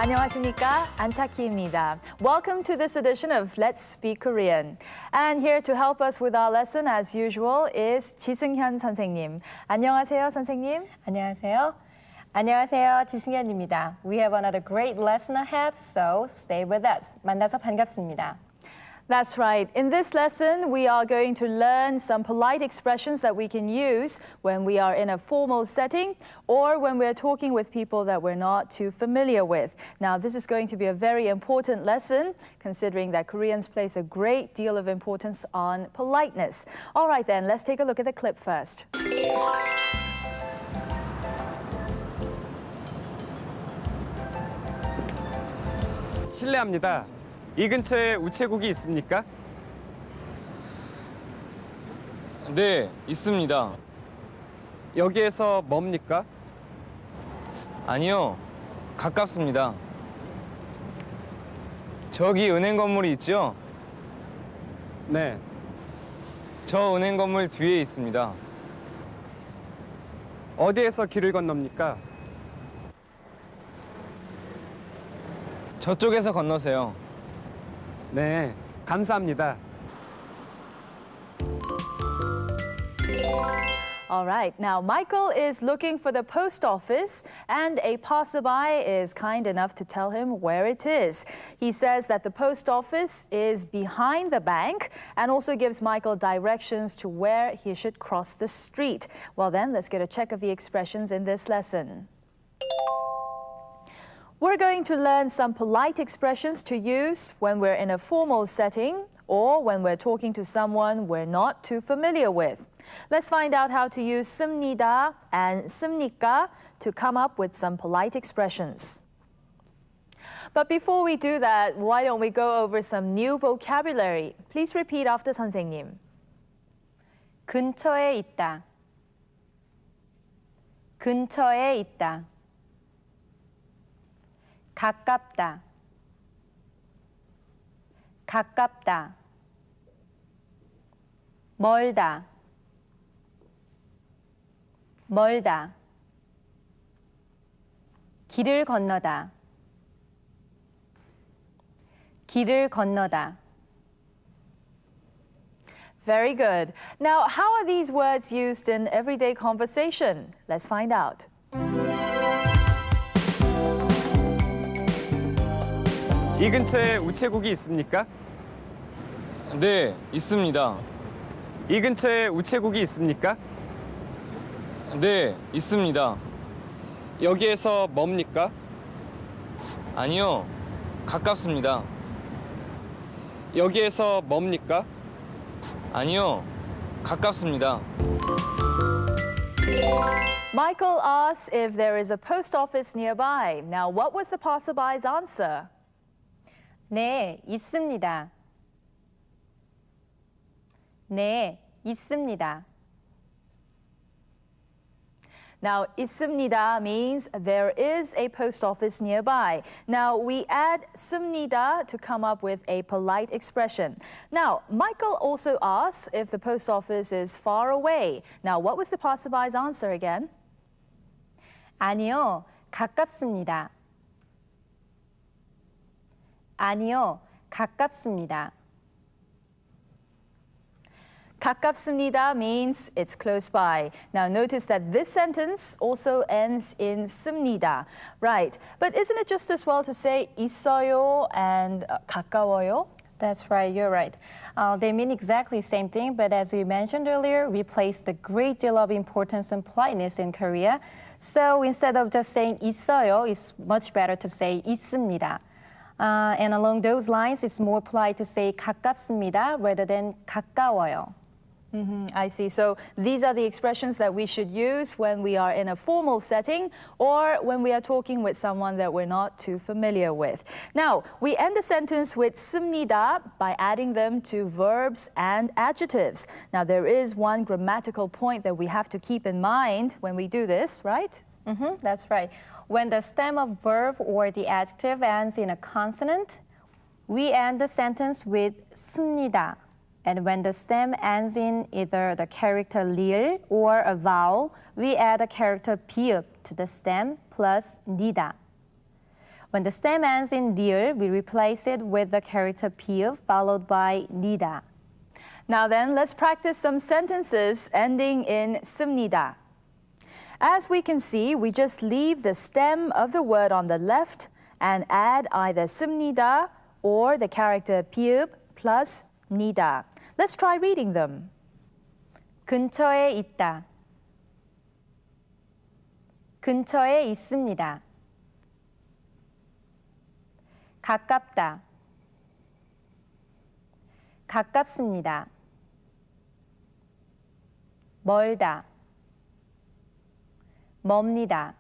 안녕하십니까? 안차키입니다. Welcome to this edition of Let's Speak Korean. And here to help us with our lesson as usual is 지승현 선생님. 안녕하세요, 선생님. 안녕하세요. 안녕하세요. 지승현입니다. We have another great lesson ahead, so stay with us. 만나서 반갑습니다. That's right. In this lesson, we are going to learn some polite expressions that we can use when we are in a formal setting or when we're talking with people that we're not too familiar with. Now, this is going to be a very important lesson, considering that Koreans place a great deal of importance on politeness. All right, then, let's take a look at the clip first. 실례합니다. 이 근처에 우체국이 있습니까? 네, 있습니다. 여기에서 뭡니까? 아니요, 가깝습니다. 저기 은행 건물이 있죠? 네. 저 은행 건물 뒤에 있습니다. 어디에서 길을 건넙니까? 저쪽에서 건너세요. 네, 감사합니다. All right, now Michael is looking for the post office and a passerby is kind enough to tell him where it is. He says that the post office is behind the bank and also gives Michael directions to where he should cross the street. Well then, let's get a check of the expressions in this lesson. We're going to learn some polite expressions to use when we're in a formal setting or when we're talking to someone we're not too familiar with. Let's find out how to use 씁니다 and 씁니까 to come up with some polite expressions. But before we do that, why don't we go over some new vocabulary? Please repeat after 선생님. 근처에 있다. 근처에 있다. 가깝다. 가깝다. 멀다. 멀다. 길을 건너다. 길을 건너다. Very good. Now, how are these words used in everyday conversation? Let's find out. 이 근처에 우체국이 있습니까? 네, 있습니다. 이 근처에 우체국이 있습니까? 네, 있습니다. 여기에서 뭡니까? 아니요, 가깝습니다. 여기에서 뭡니까? 아니요, 가깝습니다. Michael asks if there is a post office nearby. Now, what was the passerby's answer? 네, 있습니다. 네, 있습니다. Now, 있습니다 means there is a post office nearby. Now, we add 씁니다 to come up with a polite expression. Now, Michael also asks if the post office is far away. Now, what was the passerby's answer again? 아니요, 가깝습니다. 아니요, 가깝습니다. 가깝습니다 means it's close by. Now notice that this sentence also ends in 씁니다. Right, but isn't it just as well to say 있어요 and 가까워요? That's right, you're right. They mean exactly the same thing, but as we mentioned earlier, we placed a great deal of importance and politeness in Korea. So instead of just saying 있어요, it's much better to say 있습니다. And along those lines, it's more polite to say 가깝습니다 rather than 가까워요. I see. So these are the expressions that we should use when we are in a formal setting or when we are talking with someone that we're not too familiar with. Now, we end the sentence with 씁니다 by adding them to verbs and adjectives. Now, there is one grammatical point that we have to keep in mind when we do this, right? That's right. When the stem of verb or the adjective ends in a consonant, we end the sentence with 씁니다. And when the stem ends in either the character 릴 or a vowel, we add a character 비읍 to the stem plus 니다. When the stem ends in "를," we replace it with the character "피읍" followed by "니다." Now then, let's practice some sentences ending in 씁니다. As we can see, we just leave the stem of the word on the left and add either 씁니다 or the character 피읍 plus 니다. Let's try reading them. 근처에 있다. 근처에 있습니다. 가깝다. 가깝습니다. 멀다. 멉니다.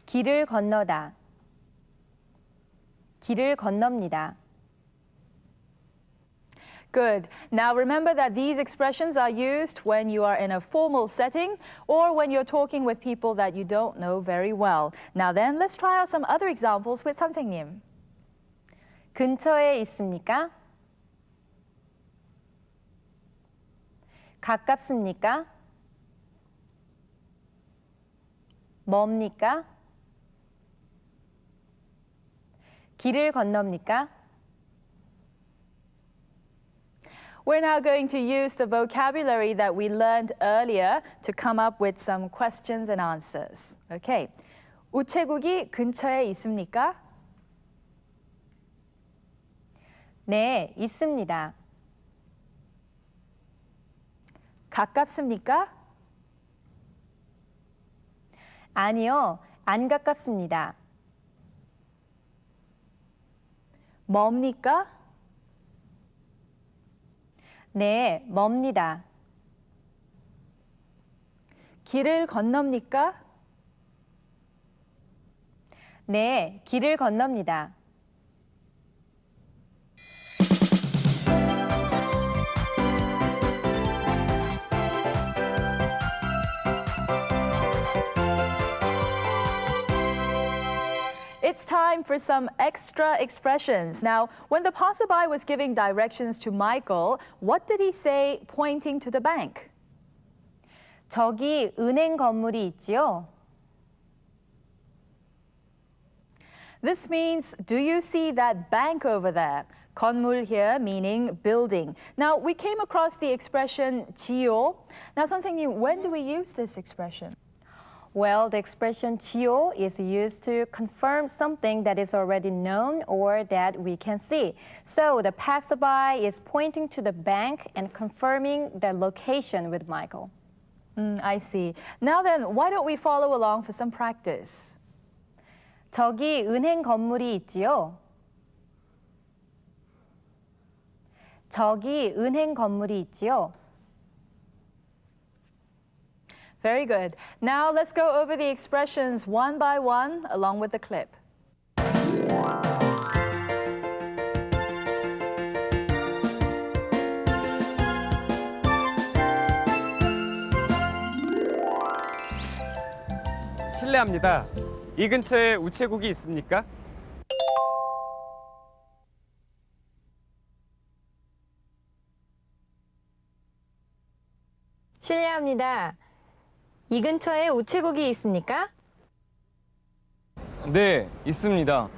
길을 건너다. 길을 건넙니다. Good. Now remember that these expressions are used when you are in a formal setting or when you're talking with people that you don't know very well. Now then, let's try out some other examples with 선생님. 근처에 있습니까? 가깝습니까? 멉니까? 길을 건넙니까? We're now going to use the vocabulary that we learned earlier to come up with some questions and answers. Okay. 우체국이 근처에 있습니까? 네, 있습니다. 가깝습니까? 아니요, 안 가깝습니다. 멉니까? 네, 멉니다. 길을 건넙니까? 네, 길을 건넙니다. It's time for some extra expressions. Now, when the passerby was giving directions to Michael, what did he say pointing to the bank? 저기 은행 건물이 있지요? This means, do you see that bank over there? 건물 here meaning building. Now, we came across the expression 지요. Now, 선생님, when do we use this expression? Well, the expression 지요 is used to confirm something that is already known or that we can see. So the passerby is pointing to the bank and confirming the location with Michael. I see. Now then, why don't we follow along for some practice? 저기 은행 건물이 있지요? 저기 은행 건물이 있지요? Very good. Now let's go over the expressions one by one along with the clip. 실례합니다. 이 근처에 우체국이 있습니까? 실례합니다. 이 근처에 우체국이 있습니까? 네, 있습니다.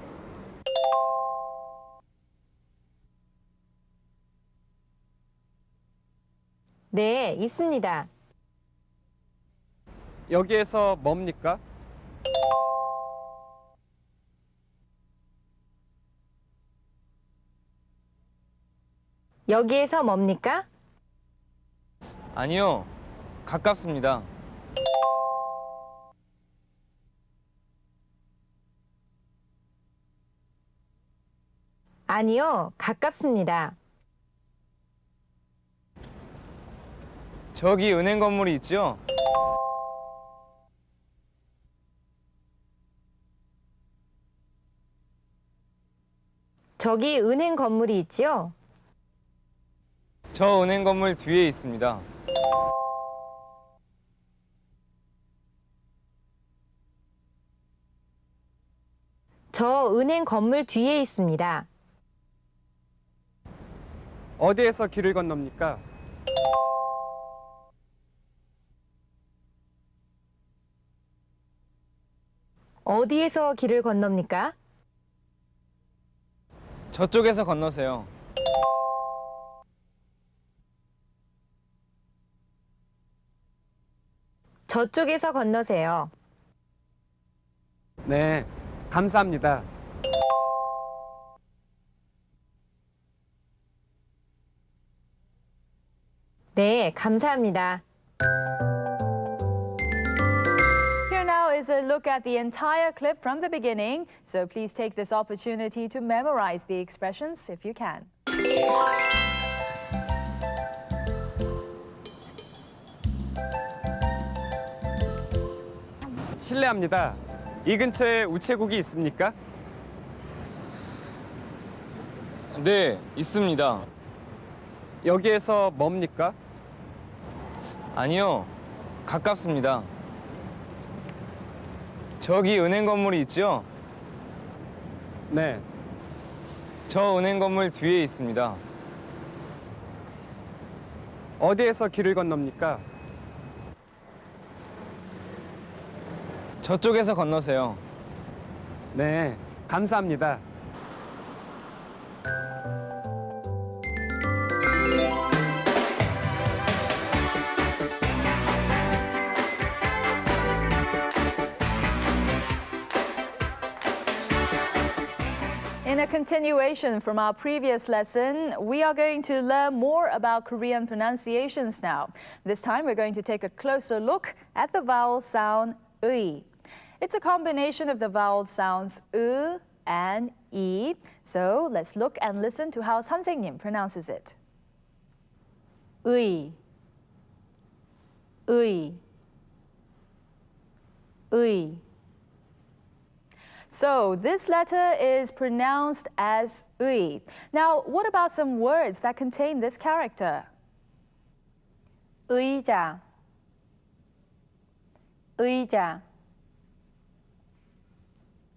네, 있습니다. 여기에서 뭡니까? 여기에서 뭡니까? 아니요, 가깝습니다. 아니요, 가깝습니다. 저기 은행 건물이 있죠? 저기 은행 건물이 있지요? 저 은행 건물 뒤에 있습니다. 저 은행 건물 뒤에 있습니다. 어디에서 길을 건넙니까? 어디에서 길을 건넙니까? 저쪽에서 건너세요. 저쪽에서 건너세요. 네, 감사합니다. 네, 감사합니다. Here now is a look at the entire clip from the beginning, so please take this opportunity to memorize the expressions if you can. 실례합니다. 이 근처에 우체국이 있습니까? 네, 있습니다. 여기에서 멉니까? 아니요, 가깝습니다. 저기 은행 건물이 있죠? 네, 저 은행 건물 뒤에 있습니다. 어디에서 길을 건넙니까? 저쪽에서 건너세요. 네, 감사합니다. In a continuation from our previous lesson, we are going to learn more about Korean pronunciations now. This time we're going to take a closer look at the vowel sound 의. It's a combination of the vowel sounds ư and 이. So let's look and listen to how 선생님 pronounces it. 의, 의, 의. So this letter is pronounced as 의. Now, what about some words that contain this character? 의자, 의자,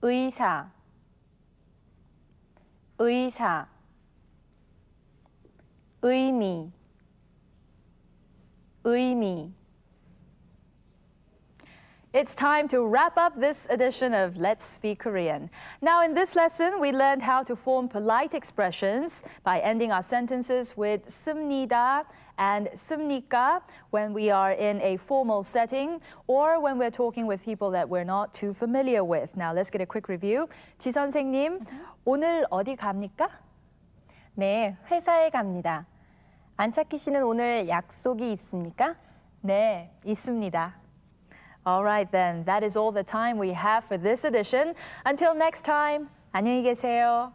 의사, 의사, 의미, 의미. It's time to wrap up this edition of Let's Speak Korean. Now, in this lesson, we learned how to form polite expressions by ending our sentences with 씁니다 and 씁니까 when we are in a formal setting or when we're talking with people that we're not too familiar with. Now, let's get a quick review. 지 선생님, 오늘 어디 갑니까? 네, 회사에 갑니다. 안착희 씨는 오늘 약속이 있습니까? 네, 있습니다. All right then, that is all the time we have for this edition. Until next time, 안녕히 계세요.